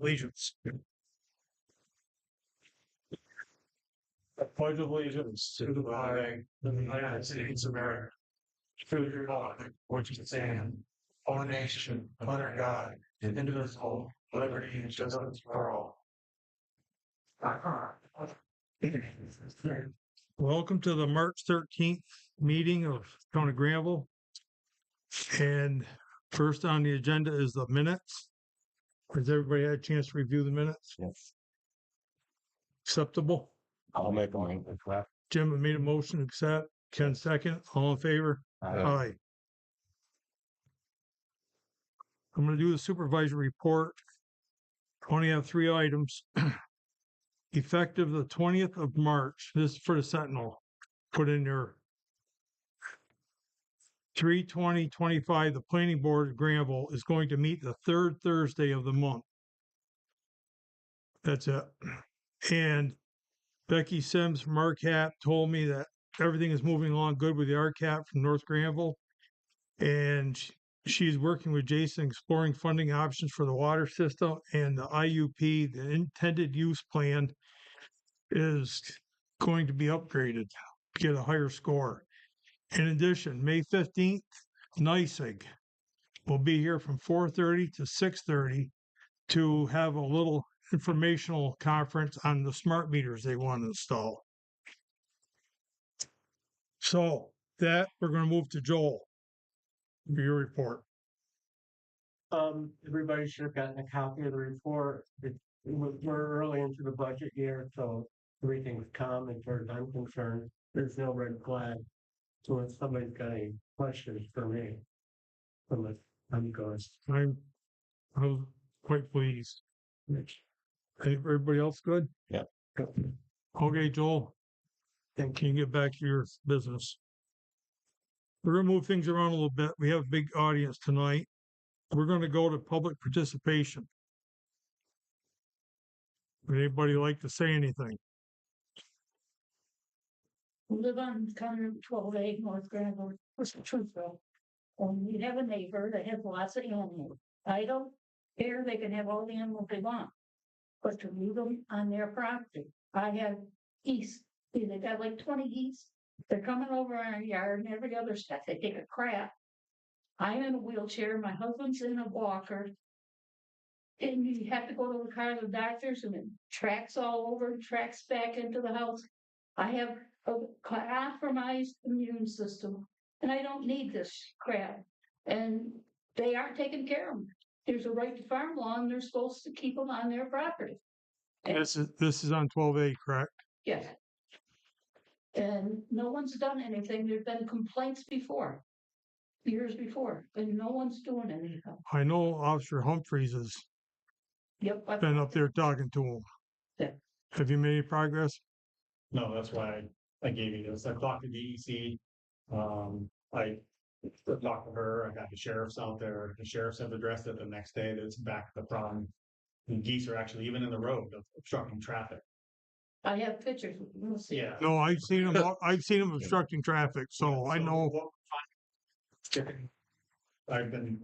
Allegiance. I pledge allegiance to the flag of the United States of America, to the republic which stands one nation under God, indivisible, liberty and justice for all. Welcome to the March 13th meeting of Town of Granville. And first on the agenda is the minutes. Has everybody had a chance to review the minutes? Yes. Acceptable? I'll make a motion to accept. Jim made a motion to accept. Ken second. All in favor? Aye. I'm going to do the supervisory report. I only have 3 items. Effective the 20th of March, this is for the Sentinel, put in there. 3/20/25, the planning board of Granville is going to meet the 3rd Thursday of the month. That's it. And Becky Sims from RCAP told me that everything is moving along good with the RCAP from North Granville. And she's working with Jason exploring funding options for the water system, and the IUP, the intended use plan, is going to be upgraded to get a higher score. In addition, May 15th, NYSEG will be here from 4:30 to 6:30 to have a little informational conference on the smart meters they want to install. So that we're going to move to Joel for your report. Everybody should have gotten a copy of the report. We're early into the budget year, so everything's calm as far as I'm concerned. There's no red flag. So if somebody's got any questions for me, I'm going. I was quite pleased. Everybody else good? Yep. Okay, Joel. Then can you get back to your business? We're gonna move things around a little bit. We have a big audience tonight. We're gonna go to public participation. Would anybody like to say anything? We live on County 12A, North Granville, Truthville. And we have a neighbor that has lots of animals. I don't care, they can have all the animals they want, but to leave them on their property. I have geese, they got like 20 geese. They're coming over our yard and every other step they take a crap. I'm in a wheelchair, my husband's in a walker. And you have to go to the car to the doctors and it tracks all over, tracks back into the house. I have a compromised immune system and I don't need this crap. And they aren't taking care of them. There's a right to farm law and they're supposed to keep them on their property. And This is on 12A, correct? yes. And no one's done anything. There's been complaints before, years before, and no one's doing anything. I know Officer Humphreys has Yep. been up there talking to him. Yeah. Have you made any progress? No, that's why I gave you this. I talked to DEC. I talked to her. I got the sheriffs out there. The sheriffs have addressed it the next day. That's back to the problem. And geese are actually even in the road obstructing traffic. I have pictures. We'll see. Yeah. No, I've seen him. I've seen him obstructing traffic, so I know. I've been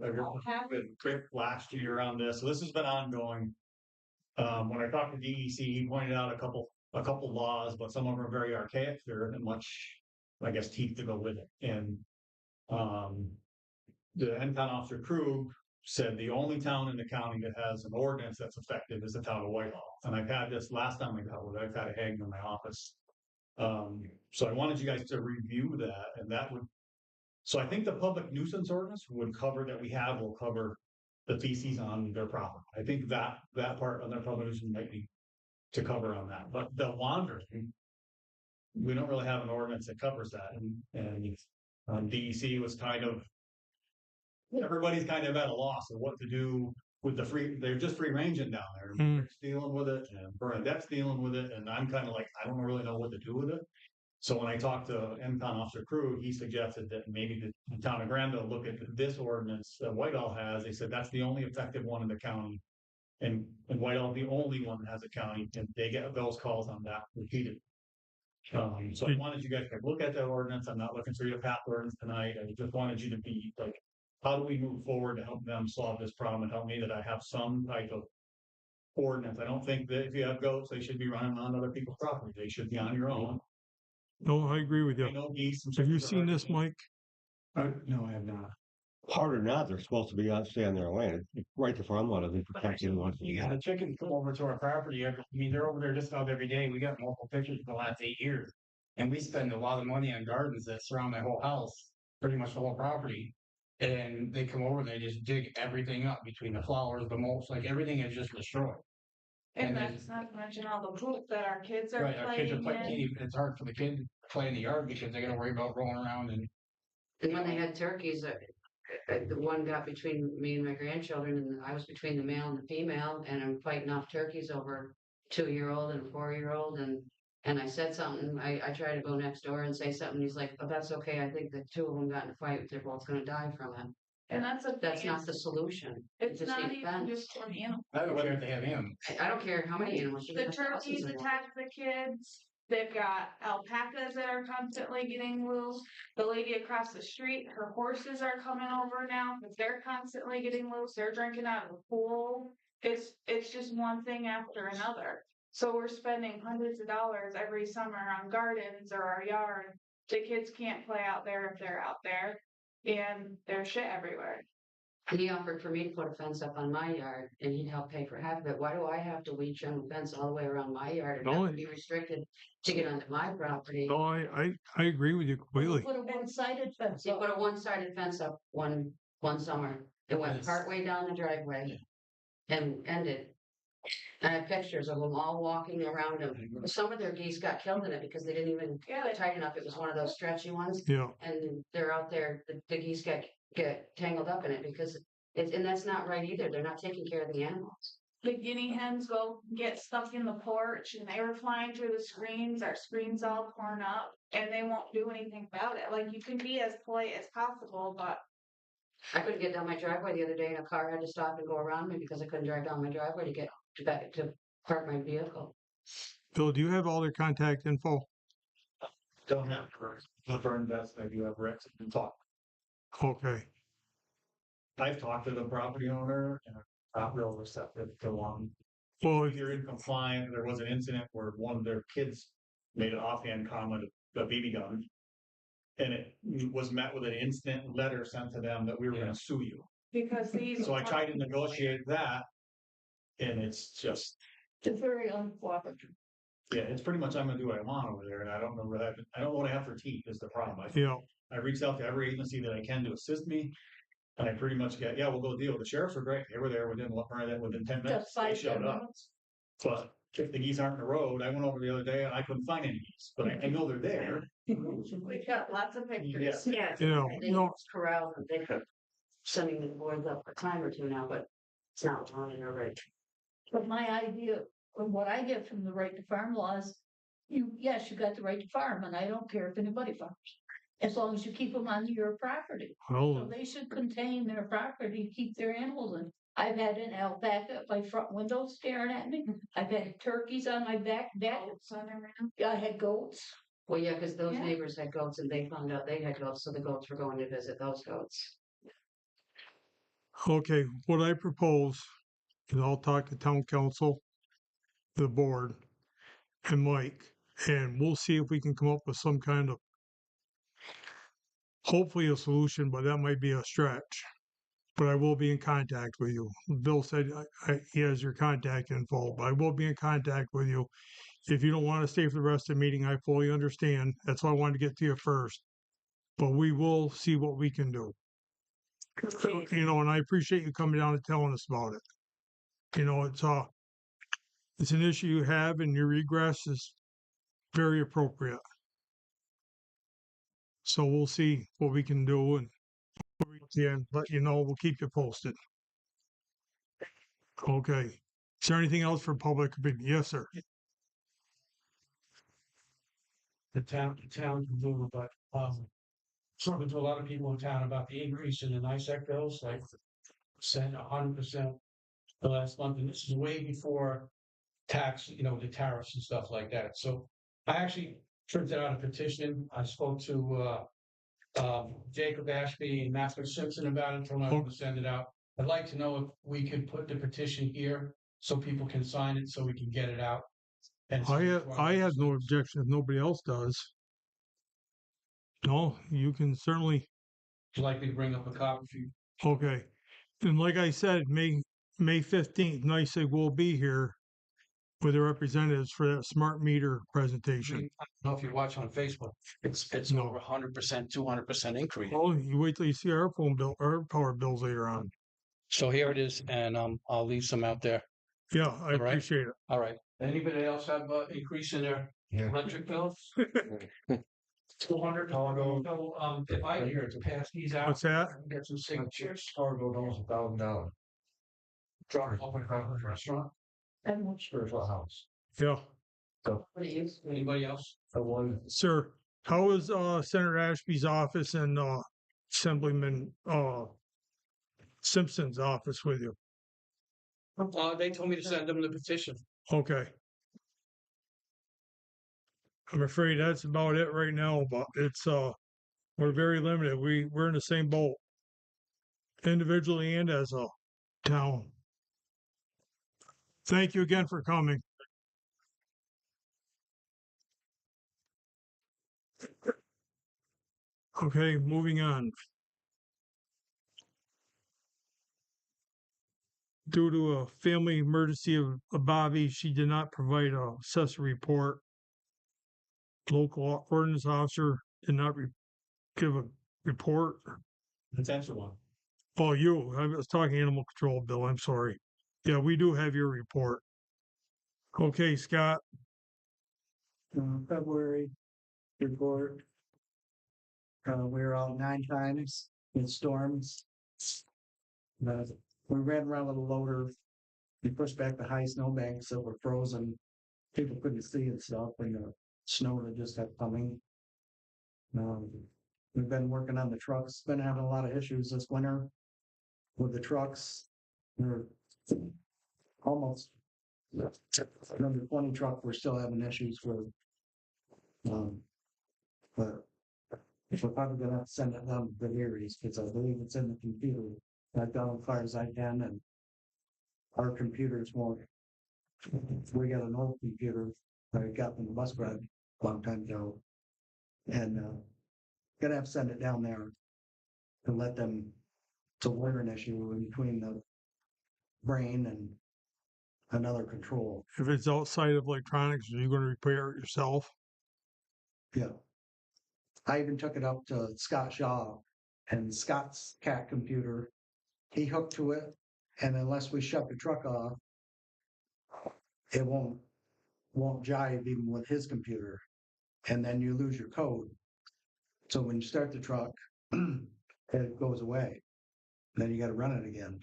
quick last year on this. So this has been ongoing. When I talked to DEC, he pointed out a couple laws, but some of them are very archaic. There isn't much, I guess, teeth to go with it. And the Town Officer Krug said the only town in the county that has an ordinance that's effective is the town of Whitehall. And I've had this last time I got with it, I've had a hang in my office. So I wanted you guys to review that, and that would. So I think the public nuisance ordinance would cover that we have will cover the feces on their property. I think that part on their public nuisance might be to cover on that. But the wandering, we don't really have an ordinance that covers that. And DEC was kind of, everybody's kind of at a loss of what to do with the they're just free ranging down there. Rick's dealing with it and Bernadette's dealing with it. And I'm kind of like, I don't really know what to do with it. So when I talked to MCON Officer Krug, he suggested that maybe the town of Granville look at this ordinance that Whitehall has. They said that's the only effective one in the county. And Whitehall the only one that has a county, and they get those calls on that repeated. So I wanted you guys to look at that ordinance. I'm not looking for you to pass ordinance tonight. I just wanted you to be like, how do we move forward to help them solve this problem and help me that I have some type of ordinance. I don't think that if you have goats, they should be running on other people's property. They should be on your own. No, I agree with I you. know geese and Have you chickens are seen hard to this, keep. Mike? No, I have not. Hard or not, they're supposed to be on, stay on their land, right the farm law, they protect anyone. You got a chicken come over to our property. I mean, they're over there just about every day. We got multiple pictures for the last 8 years. And we spend a lot of money on gardens that surround that whole house, pretty much the whole property. And they come over and they just dig everything up between the flowers, the mulch, like everything is just destroyed. And And then- that's not to mention all the poop that our kids are Right, our kids are playing in. it's hard for the kid to play in the yard because they gotta worry about rolling around and. And when they had turkeys, the one got between me and my grandchildren, and I was between the male and the female, and I'm fighting off turkeys over 2-year-old and a 4-year-old, and I said something, I tried to go next door and say something, he's like, oh, that's okay, I think the two of them got in a fight, they're both gonna die from it. And that's a That's thing, not the solution. it's just not need even fence. just for animals. I don't know whether they have him. I don't care how many animals. you The can have thousands turkeys of them. attack the kids. They've got alpacas that are constantly getting loose. The lady across the street, her horses are coming over now because they're constantly getting loose. They're drinking out of the pool. It's just one thing after another. So we're spending hundreds of dollars every summer on gardens or our yard. The kids can't play out there if they're out there, and there's shit everywhere. And he offered for me to put a fence up on my yard, and he'd help pay for half of it. Why do I have to weed trim a fence all the way around my yard and No, have to be restricted to get onto my property? No, I agree with you completely. Put a one-sided fence He up. put a one-sided fence up one summer. It went Yes. partway down the driveway and ended. I have pictures of them all walking around him. Some of their geese got killed in it because they didn't even Yeah, they- tighten up. It was one of those stretchy ones. Yeah, And they're out there, the geese get tangled up in it because and that's not right either. They're not taking care of the animals. The guinea hens go get stuck in the porch and they were flying through the screens, our screens all torn up, and they won't do anything about it. Like, you can be as polite as possible, but I couldn't get down my driveway the other day and a car had to stop and go around me because I couldn't drive down my driveway to get back to park my vehicle. Phil, do you have all their contact info? Don't have the burn vest, I do have Rex and talk. Okay, I've talked to the property owner and I'm not real receptive to one. well, If you're in compliance, there was an incident where one of their kids made an offhand comment, a BB gun. And it was met with an instant letter sent to them that we were gonna sue you. because these. So I tried to negotiate that. And it's just, It's very uncooperative. yeah, it's pretty much I'm gonna do what I want over there and I don't know where that, I don't know what I have for teeth is the problem. yeah, I reached out to every agency that I can to assist me. And I pretty much get, yeah, we'll go deal. The sheriffs were great. They were there within 10 minutes. Just They 5-10 showed up. minutes. But if the geese aren't in the road, I went over the other day and I couldn't find any geese, but I know they're there. We've got lots of pictures. Yeah. Yeah, They no. corral them. They could sending the boards up a time or two now, but it's not long in a right. But my idea, from what I get from the right to farm laws, yes, you got the right to farm, and I don't care if anybody farms. As long as you keep them on your property. So well, they should contain their property, to keep their animals in. I've had an alpaca at my front window staring at me. I've had turkeys on my back deck. Goats on everything. I had goats. Well, yeah, because those Yeah. neighbors had goats and they found out they had goats, so the goats were going to visit those goats. okay, what I propose is I'll talk to town council, the board, and Mike, and we'll see if we can come up with some kind of hopefully a solution, but that might be a stretch. But I will be in contact with you. Bill said he has your contact info, but I will be in contact with you. If you don't want to stay for the rest of the meeting, I fully understand. That's why I wanted to get to you first. But we will see what we can do. You know, and I appreciate you coming down and telling us about it. You know, it's an issue you have and your regress is very appropriate. So we'll see what we can do and let you know, we'll keep you posted. Okay. Is there anything else for public opinion? Yes, sir. The town can do, but, talking to a lot of people in town about the increase in the NICEAC bills, like 100% the last month, and this is way before tax, the tariffs and stuff like that. So I actually printed out a petition. I spoke to, Jacob Ashby and Matthew Simpson about it, told him I was gonna send it out. I'd like to know if we could put the petition here so people can sign it, so we can get it out. And I send it have, to our I have no legislators. objection if nobody else does. No, you can certainly, Would you like me to bring up a copy for you? okay. And like I said, May 15th, NYSEG will be here with the representatives for that smart meter presentation. I don't know if you watch on Facebook, it's No. over 100%, 200% increase. Oh, you wait till you see our phone bill, our power bills later on. So here it is, and I'll leave some out there. Yeah, I All right. appreciate it. All right. Anybody else have increase in their Yeah. electric bills? 200. So if I here to pass these out, What's that? get some signatures. Cargo goes $1,000. Drop it off in front of the restaurant. And much. Spiritual house. Yeah, Anybody else? The one, sir. How is Senator Ashby's office and Assemblyman Simpson's office with you? They told me to send them the petition. Okay. I'm afraid that's about it right now, but it's we're very limited. We're in the same boat. Individually and as a town. Thank you again for coming. Okay, moving on. Due to a family emergency of Bobby, she did not provide a assessor report. Local ordinance officer did not give a report. Potential one. Oh, you, I was talking animal control, Bill, I'm sorry. Yeah, we do have your report. Okay, Scott, February report. We were out 9 times in storms. We ran around with a loader. We pushed back the high snowbanks that were frozen. People couldn't see and stuff, and the snow that just kept coming. We've been working on the trucks, been having a lot of issues this winter with the trucks. We're almost number 20 truck, we're still having issues with. But we're probably gonna have to send it down to the Eries, because I believe it's in the computer. I've done as far as I can, and our computers won't. We got an old computer that I got from the bus ride a long time ago. And gonna have to send it down there to let them to learn an issue in between the brain and another control. if it's outside of electronics, are you gonna repair it yourself? Yeah. I even took it up to Scott Shaw, and Scott's cat computer, he hooked to it, and unless we shut the truck off, it won't jive even with his computer, and then you lose your code. So when you start the truck, it goes away. Then you got to run it again,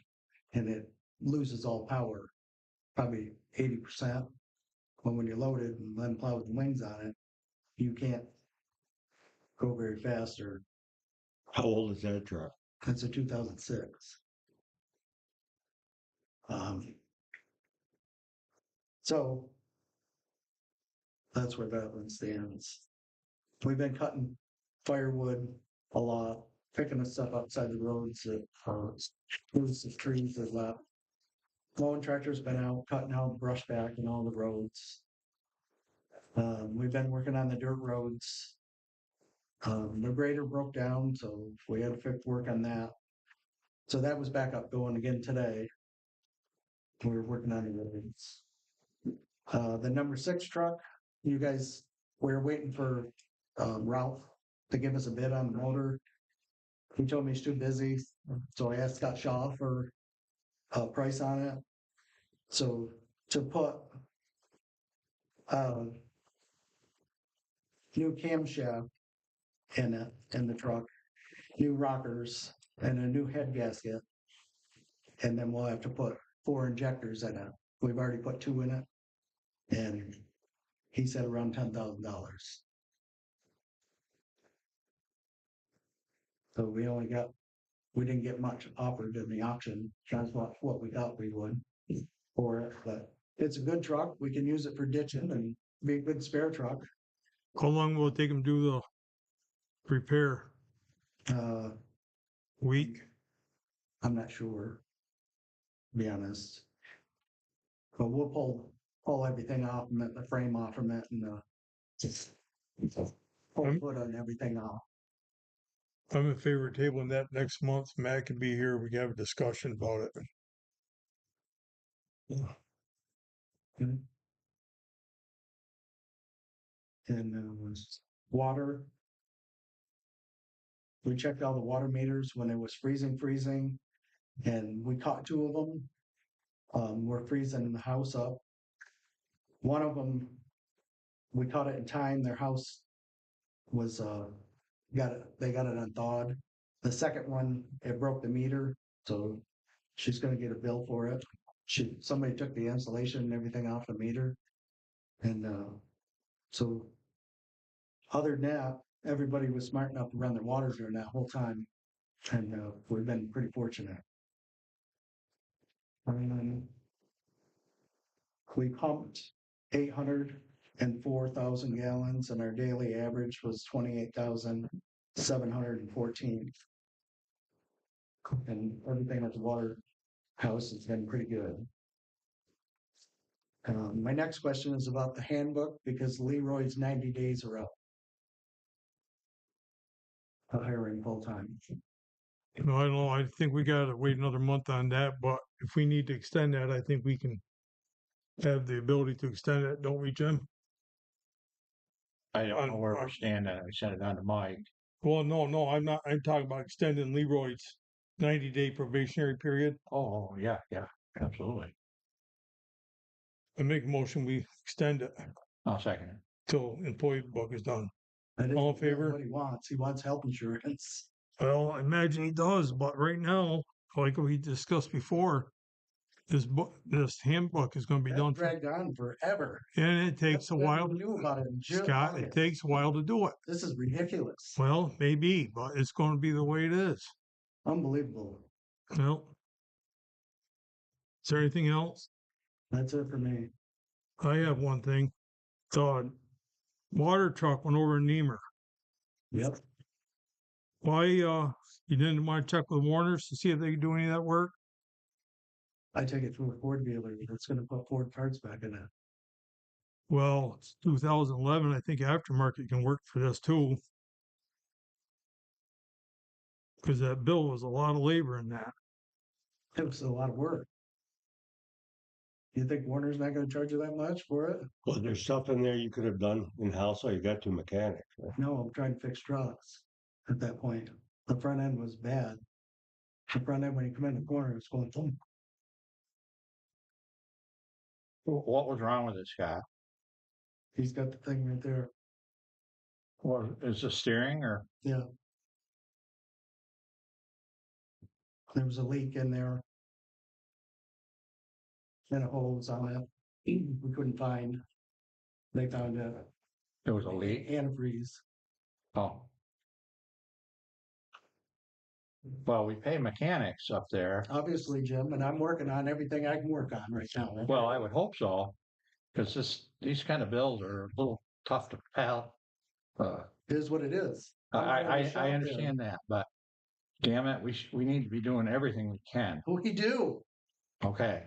and it loses all power, probably 80%. When you're loaded and then plow with the wings on it, you can't go very fast. Or how old is that truck? it's a 2006. So that's where that one stands. We've been cutting firewood a lot, picking the stuff outside the roads that lose the trees that left. Mowing tractor's been out, cutting out brush back in all the roads. We've been working on the dirt roads. The grader broke down, so we had to work on that. So that was back up going again today. We were working on the roads. The number 6 truck, you guys, we're waiting for Ralph to give us a bid on the motor. He told me he's too busy, so I asked Scott Shaw for a price on it. So to put new camshaft in it, in the truck, new rockers, and a new head gasket, and then we'll have to put 4 injectors in it. We've already put 2 in it, and he said around $10,000. So we didn't get much offered in the auction. That's what we thought we would for it, but it's a good truck. We can use it for ditching and be a good spare truck. How long will it take them to do the repair? Week. I'm not sure, to be honest. But we'll pull everything off, the frame off from it and, pull I'm- foot on everything off. I'm in favor of tabling that next month. Matt can be here. We can have a discussion about it. And, water. We checked all the water meters when it was freezing, and we caught 2 of them. We're freezing the house up. One of them, we caught it in time. Their house was, they got it unthawed. The second one, it broke the meter, so she's gonna get a bill for it. Somebody took the insulation and everything off the meter. And, so other than that, everybody was smart enough to run their water during that whole time. And, we've been pretty fortunate. We pumped 804,000 gallons and our daily average was 28,714. And everything at the water house has been pretty good. My next question is about the handbook because Leroy's 90 days are up. Of hiring full-time. No, I don't know. I think we gotta wait another month on that, but if we need to extend that, I think we can have the ability to extend it, don't we, Jim? I don't know where on- we're standing. I sent it on to Mike. Well, no, I'm not. I'm talking about extending Leroy's 90-day probationary period. Oh, yeah, absolutely. I make a motion, we extend it I'll second it. till employee book is done. That All in isn't really favor? what he wants. He wants health insurance. Well, I imagine he does, but right now, like we discussed before, this handbook is gonna be That done for, dragged on forever. and it takes a while. We knew about it in June. Scott, it August. takes a while to do it. This is ridiculous. Well, maybe, but it's gonna be the way it is. Unbelievable. Well. Is there anything else? That's it for me. I have one thing. The water truck went over in Nemer. Yep. Why, you didn't want to check with Warner's to see if they could do any of that work? I take it to a Ford dealer that's gonna put Ford parts back in it. Well, it's 2011. I think aftermarket can work for this too. Because that bill was a lot of labor in that. It was a lot of work. You think Warner's not gonna charge you that much for it? Well, there's stuff in there you could have done in-house, or you got 2 mechanics. Right? No, I'm trying to fix trucks at that point. The front end was bad. The front end, when you come in the corner, it's going boom. What was wrong with it, Scott? He's got the thing right there. Or is the steering or? Yeah. There was a leak in there. And a hose on it. We couldn't find. They found a There was a leak? antifreeze. Oh. Well, we pay mechanics up there. Obviously, Jim, and I'm working on everything I can work on right now. Well, I would hope so. Because these kind of bills are a little tough to pal. It is what it is. I understand that, but damn it, we need to be doing everything we can. We do. Okay.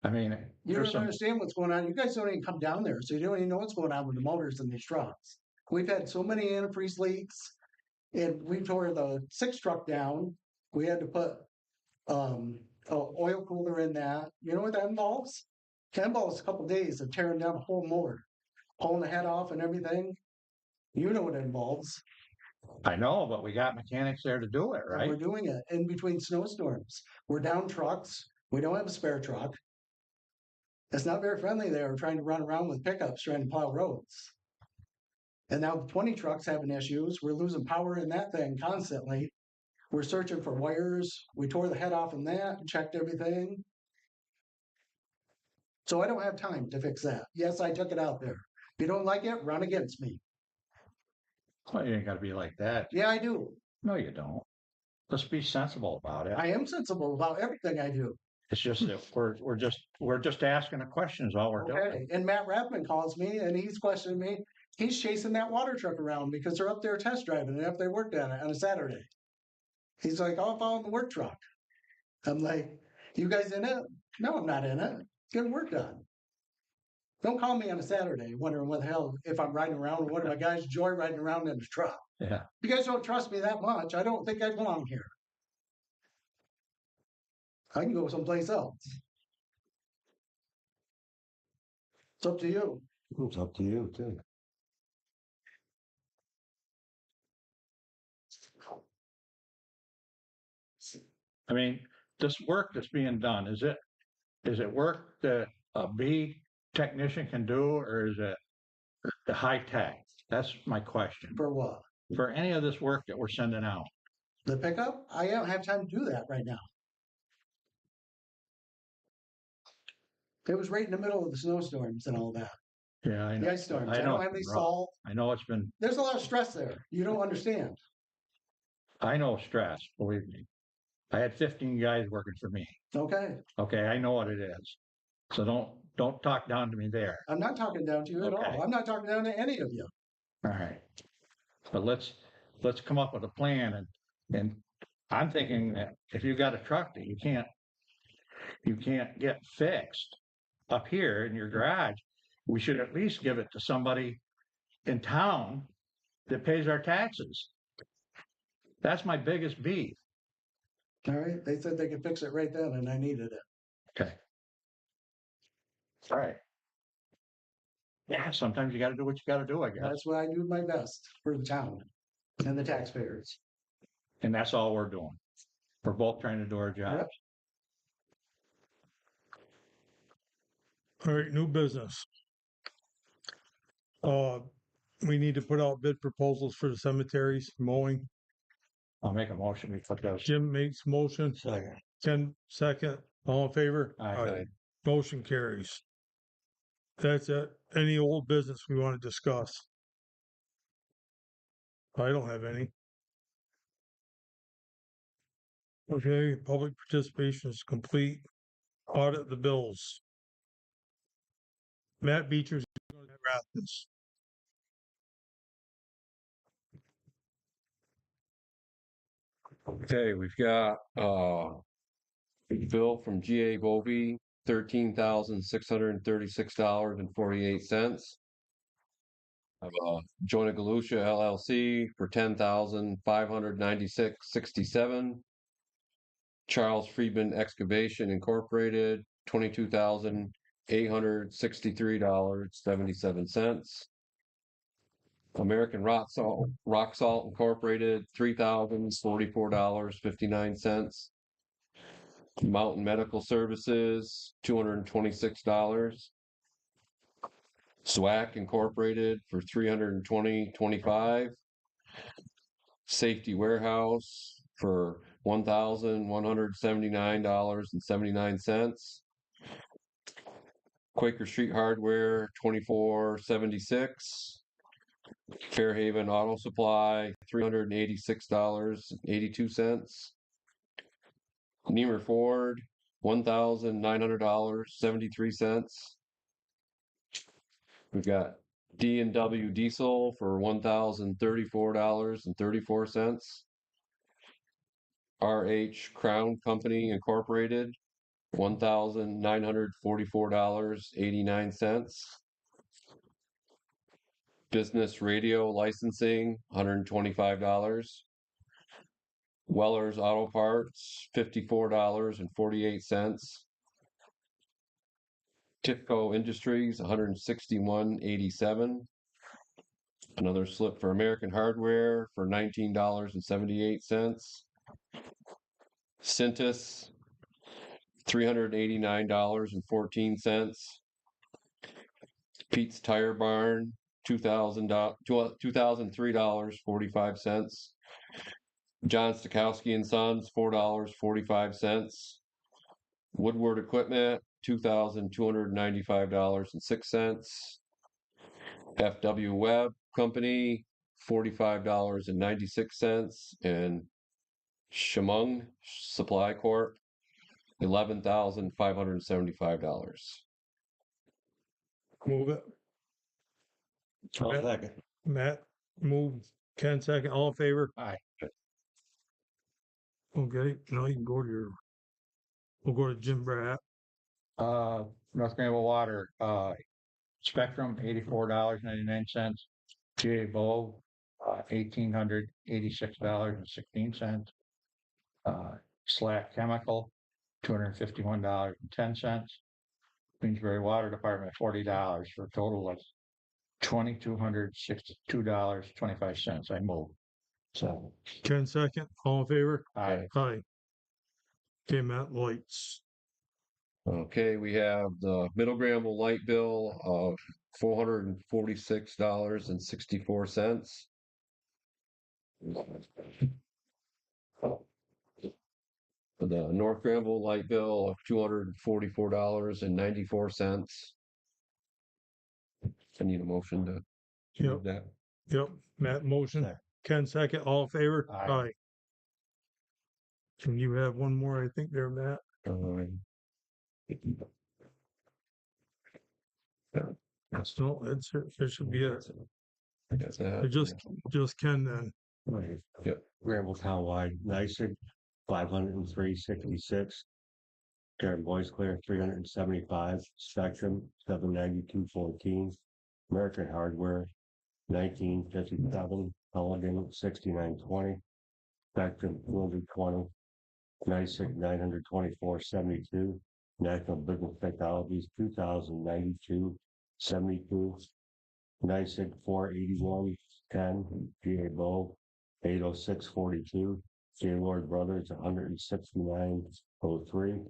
I mean, You there's don't some, understand what's going on. You guys don't even come down there, so you don't even know what's going on with the motors in these trucks. We've had so many antifreeze leaks, and we tore the 6 truck down. We had to put a oil cooler in that. You know what that involves? That involves a couple days of tearing down a whole motor, pulling the head off and everything. You know what it involves. I know, but we got mechanics there to do it, And right? we're doing it in between snowstorms. We're down trucks. We don't have a spare truck. It's not very friendly there trying to run around with pickups trying to plow roads. And now the 20 trucks having issues. We're losing power in that thing constantly. We're searching for wires. We tore the head off in that, checked everything. So I don't have time to fix that. Yes, I took it out there. If you don't like it, run against me. Well, you ain't gotta be like that. Yeah, I do. No, you don't. Let's be sensible about it. I am sensible about everything I do. It's just that we're just asking a question is all we're doing. Okay. And Matt Rathman calls me and he's questioning me. He's chasing that water truck around because they're up there test driving it after they worked on it on a Saturday. He's like, I'll follow the work truck. I'm like, you guys in it? No, I'm not in it. Getting work done. Don't call me on a Saturday wondering what the hell, if I'm riding around, or what are my guys joy riding around in the truck? Yeah. You guys don't trust me that much. I don't think I belong here. I can go someplace else. It's up to you. It's up to you too. I mean, this work that's being done, is it work that a bee technician can do, or is it the high tech? That's my question. For what? For any of this work that we're sending out. The pickup? I don't have time to do that right now. It was right in the middle of the snowstorms and all that. Yeah, I The know. ice storms. I I know don't it's have any been rough. salt. I know it's been, There's a lot of stress there. You don't understand. I know stress, believe me. I had 15 guys working for me. Okay. Okay, I know what it is. So don't talk down to me there. I'm not talking down to you at Okay. all. I'm not talking down to any of you. All right. But let's come up with a plan, and I'm thinking that if you've got a truck that you can't get fixed up here in your garage, we should at least give it to somebody in town that pays our taxes. That's my biggest beef. All right. They said they could fix it right then and I needed it. Okay. All right. Yeah, sometimes you gotta do what you gotta do, I guess. That's why I do my best for the town and the taxpayers. And that's all we're doing. We're both trying to do our jobs. All right, new business. We need to put out bid proposals for the cemeteries, mowing. I'll make a motion. We put those. Jim makes motion, Second. Ken second, all in favor? Aye. Motion carries. That's it. Any old business we want to discuss? I don't have any. Okay, public participation is complete. Audit the bills. Matt Beecher's going to wrap this. Okay, we've got bill from GA Bovee, $13,636.48. Joint Galusha LLC for $10,596.67. Charles Friedman Excavation Incorporated, $22,863.77. American Rock Salt Incorporated, $3,044.59. Mountain Medical Services, $226. SWAC Incorporated for $320.25. Safety Warehouse for $1,179.79. Quaker Street Hardware, $24.76. Fairhaven Auto Supply, $386.82. Niemer Ford, $1,900.73. We've got D&W Diesel for $1,034.34. RH Crown Company Incorporated, $1,944.89. Business Radio Licensing, $125. Weller's Auto Parts, $54.48. Tipco Industries, $161.87. Another slip for American Hardware for $19.78. Cintas, $389.14. Pete's Tire Barn, $2,003.45. John Stokowski and Sons, $4.45. Woodward Equipment, $2,295.06. FW Webb Company, $45.96. And Shamung Supply Corp, $11,575. Move it. I'll Matt- second. Matt, move. Ken second, all in favor? Aye. Okay, now you can go to we'll go to Jim Bratt. North Granville Water, Spectrum, $84.99. GA Bulb, $1,886.16. Slack Chemical, $251.10. Queensbury Water Department, $40 for a total of $2,262.25. I move. So, Ken second, all in favor? I, Aye. Okay, Matt, lights. Okay, we have the Middle Granville light bill of $446.64. The North Granville light bill of $244.94. I need a motion to Yep, move that. yep, Matt motion, Second. Ken second, all in favor? Aye. Can you have one more, I think there, Matt? No, that's it, that should be it. I guess that. Just Ken then. Right. Yep. Granville Townwide, NYSIG, 503.66. Karen Boys Clear, 375. Spectrum, 792.14. American Hardware, 1957. Pelican, 69.20. Spectrum, 220. NYSIG, 924.72. National Business Technologies, 2,092.72. NYSIG, 481.10. GA Bow, 806.42. J Lord Brothers, 169.03.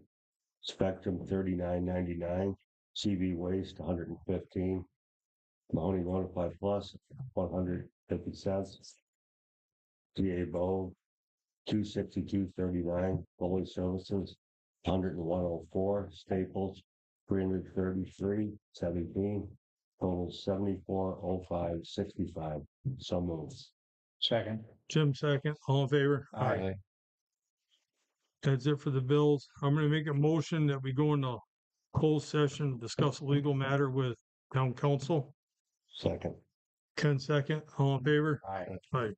Spectrum, 39.99. CV Waste, 115. Mahoney Notify Plus, 150 cents. GA Bow, 262.39. Foley Services, 101.04. Staples, 333.17. Total 74.05.65. So moves. second. Jim second, all in favor? Aye. That's it for the bills. I'm gonna make a motion that we go into closed session, to discuss a legal matter with town council. Second. Ken second, all in favor? Aye. Aye.